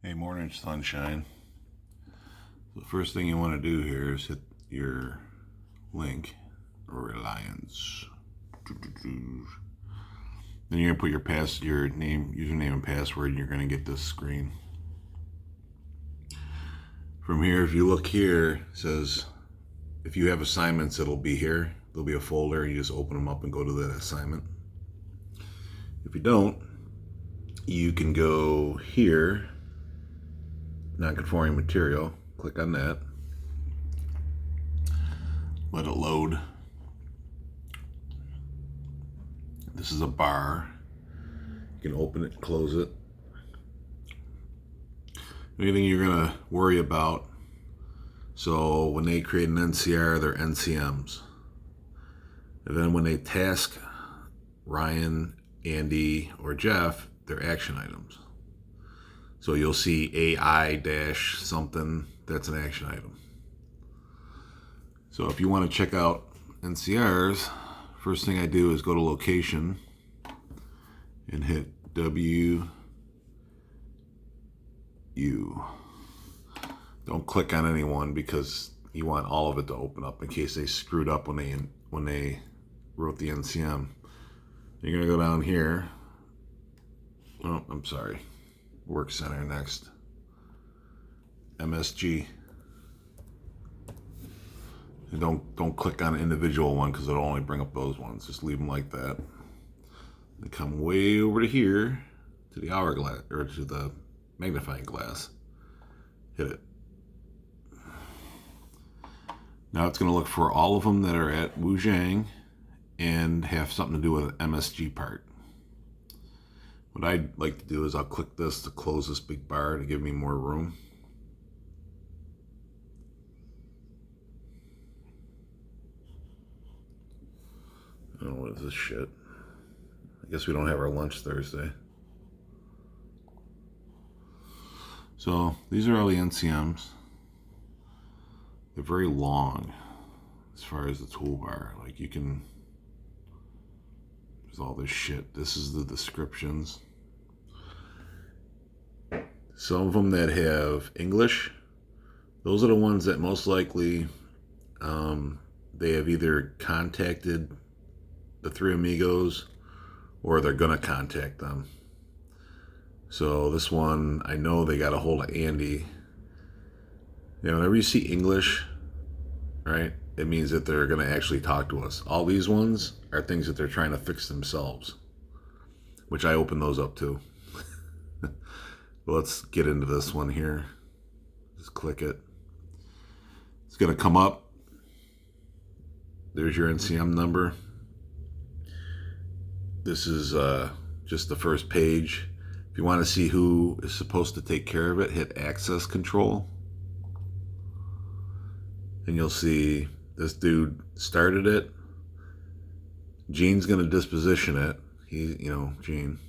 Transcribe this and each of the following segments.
Hey, morning sunshine. So the first thing you want to do here is hit your link, Reliance. Then you're gonna put your name, username, and password, and you're gonna get this screen. From here, if you look here, it says if you have assignments, it'll be here. There'll be a folder. You just open them up and go to that assignment. If you don't, you can go here, non-conforming material. Click on that. Let it load. This is a bar. You can open it, close it. Anything you're gonna worry about. So when they create an NCR, they're NCMs. And then when they task Ryan, Andy, or Jeff, they're action items. So you'll see AI dash something, that's an action item. So if you want to check out NCRs, first thing I do is go to location and hit WU. Don't click on any one because you want all of it to open up in case they screwed up when they wrote the NCM. You're gonna go down here. Oh, I'm sorry. Work Center next. MSG. And don't click on an individual one because it'll only bring up those ones. Just leave them like that. And come way over to here to the hourglass or to the magnifying glass. Hit it. Now it's going to look for all of them that are at Wuzhang and have something to do with an MSG part. What I'd like to do is I'll click this to close this big bar to give me more room. I don't know, what is this shit? I guess we don't have our lunch Thursday. So these are all the NCMs. They're very long as far as the toolbar. Like you can, there's all this shit. This is the descriptions. Some of them that have English, those are the ones that most likely they have either contacted the Three Amigos or they're gonna contact them. So this one, I know they got a hold of Andy. You know, whenever you see English, right, it means that they're gonna actually talk to us. All these ones are things that they're trying to fix themselves, which I open those up too. But let's get into this one here. Just click it. It's gonna come up. There's your NCM number. This is just the first page. If you want to see who is supposed to take care of it, hit access control. And you'll see this dude started it. Gene's going to disposition it. Gene.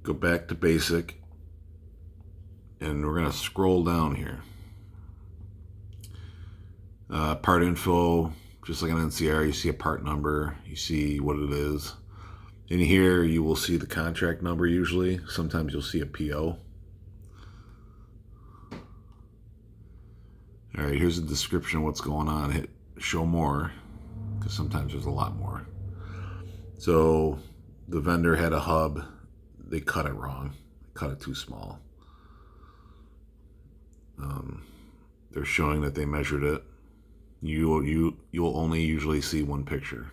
Go back to basic. And we're going to scroll down here. Part info, just like an NCR, you see a part number, you see what it is. In here, you will see the contract number usually. Sometimes you'll see a PO. All right, here's a description of what's going on. Hit show more, because sometimes there's a lot more. So the vendor had a hub. They cut it wrong. They cut it too small. They're showing that they measured it. You'll only usually see one picture.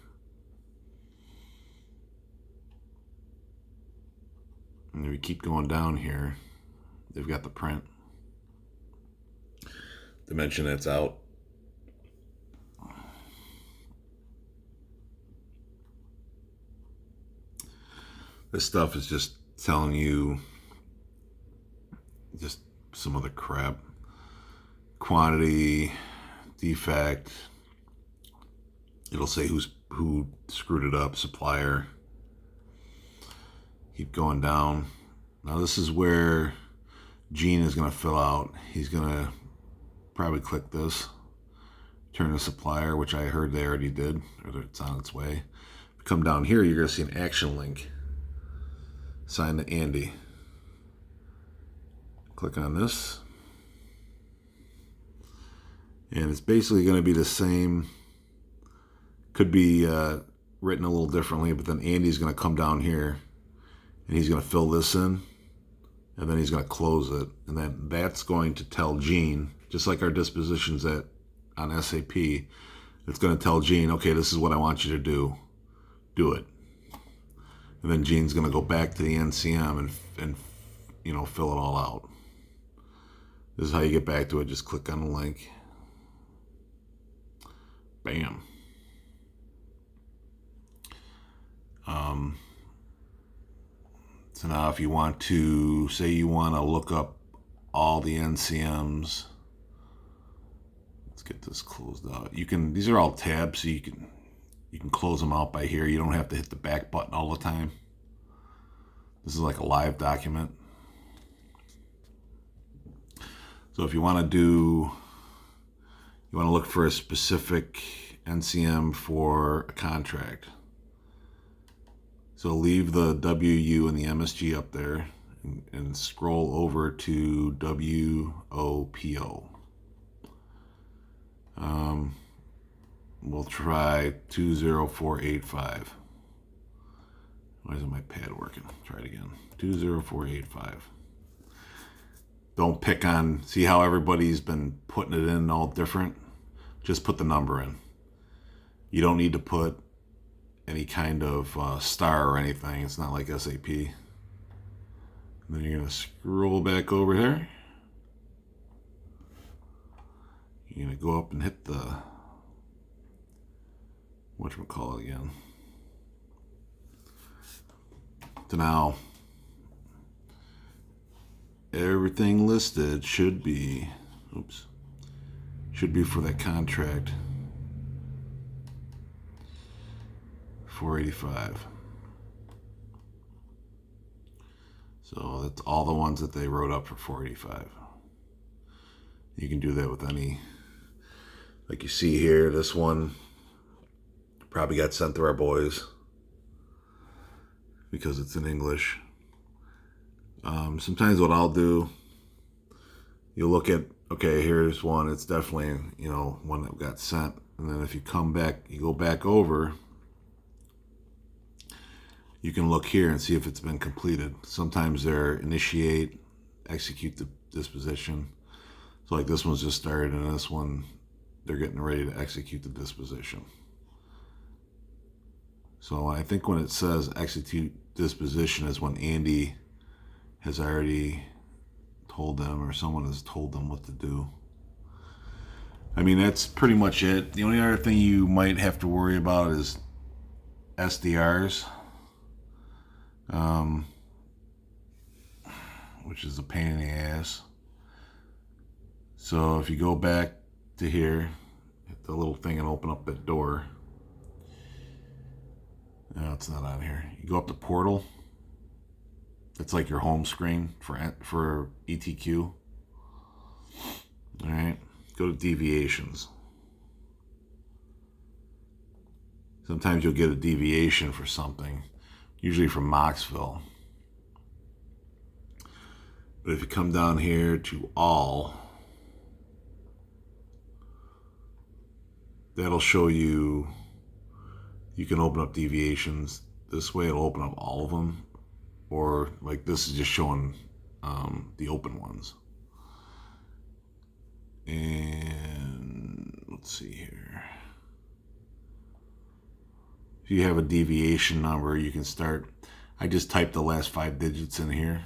And if we keep going down here, they've got the print. Dimension that's out. This stuff is just telling you just some other crap. Quantity, defect. It'll say who screwed it up, supplier. Keep going down. Now this is where Gene is going to fill out. He's going to probably click this. Turn to supplier, which I heard they already did, or it's on its way. Come down here, you're going to see an action link. Sign to Andy. Click on this. And it's basically going to be the same. Could be written a little differently, but then Andy's going to come down here and he's going to fill this in, and then he's going to close it, and then that's going to tell Gene, just like our dispositions on SAP, it's going to tell Gene, okay, this is what I want you to do. Do it. And then Gene's going to go back to the NCM and fill it all out. This is how you get back to it. Just click on the link. Bam. So now if you want to, say you want to look up all the NCMs, let's get this closed out. These are all tabs, so you can close them out by here. You don't have to hit the back button all the time. This is like a live document. So if you want to look for a specific NCM for a contract. So leave the WU and the MSG up there and scroll over to WOPO. We'll try 20485. Why isn't my pad working? Try it again. 20485. Don't pick on, see how everybody's been putting it in all different? Just put the number in. You don't need to put any kind of star or anything. It's not like SAP. And then you're going to scroll back over here. You're going to go up and hit the, whatchamacallit again. So now, everything listed should be for that contract. 485. So that's all the ones that they wrote up for 485. You can do that with any, like you see here, this one probably got sent to our boys because it's in English. Sometimes what I'll do, you'll look at, okay, here's one, it's definitely, one that got sent. And then if you come back, you go back over, you can look here and see if it's been completed. Sometimes they're initiate, execute the disposition. So like this one's just started, and this one, they're getting ready to execute the disposition. So I think when it says execute disposition is when Andy has already told them, or someone has told them what to do. I mean, that's pretty much it. The only other thing you might have to worry about is SDRs. Which is a pain in the ass. So if you go back to here, hit the little thing and open up that door. No, it's not on here. You go up to portal. It's like your home screen for ETQ. All right, go to deviations. Sometimes you'll get a deviation for something, usually from Moxville. But if you come down here to all, that'll show you, you can open up deviations. This way it'll open up all of them. Or like this is just showing the open ones. And let's see here. If you have a deviation number, you can start. I just typed the last 5 digits in here.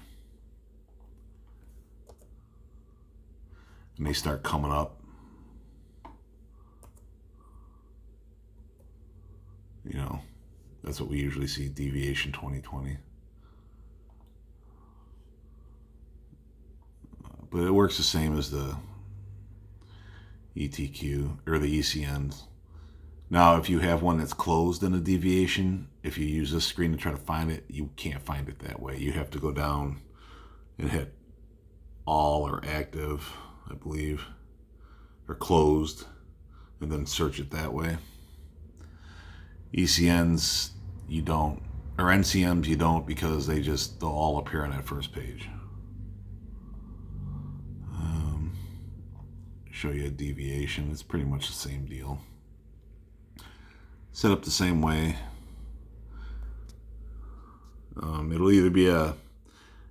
And they start coming up. That's what we usually see, deviation 2020. But it works the same as the ETQ or the ECNs. Now, if you have one that's closed in a deviation, if you use this screen to try to find it, you can't find it that way. You have to go down and hit all or active, I believe, or closed, and then search it that way. ECNs, you don't, or NCMs, you don't, because they'll all appear on that first page. show you a deviation. It's pretty much the same deal. Set up the same way. It'll either be a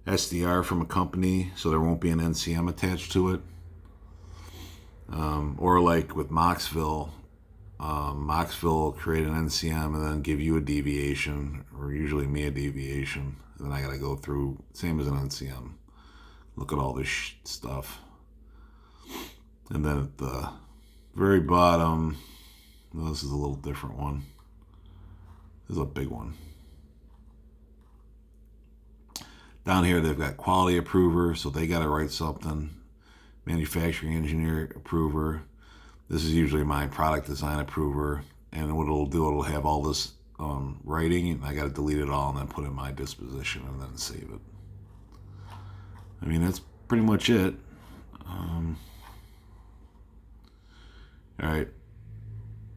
SDR from a company, so there won't be an NCM attached to it, or like with Moxville, Moxville will create an NCM and then give you a deviation, or usually me a deviation, and then I gotta go through, same as an NCM, look at all this stuff. And then at the very bottom, well, this is a little different one. This is a big one. Down here, they've got quality approver, so they got to write something. Manufacturing engineer approver. This is usually my product design approver. And what it'll do, it'll have all this writing, and I got to delete it all and then put it in my disposition and then save it. I mean, that's pretty much it. All right.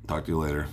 Talk to you later.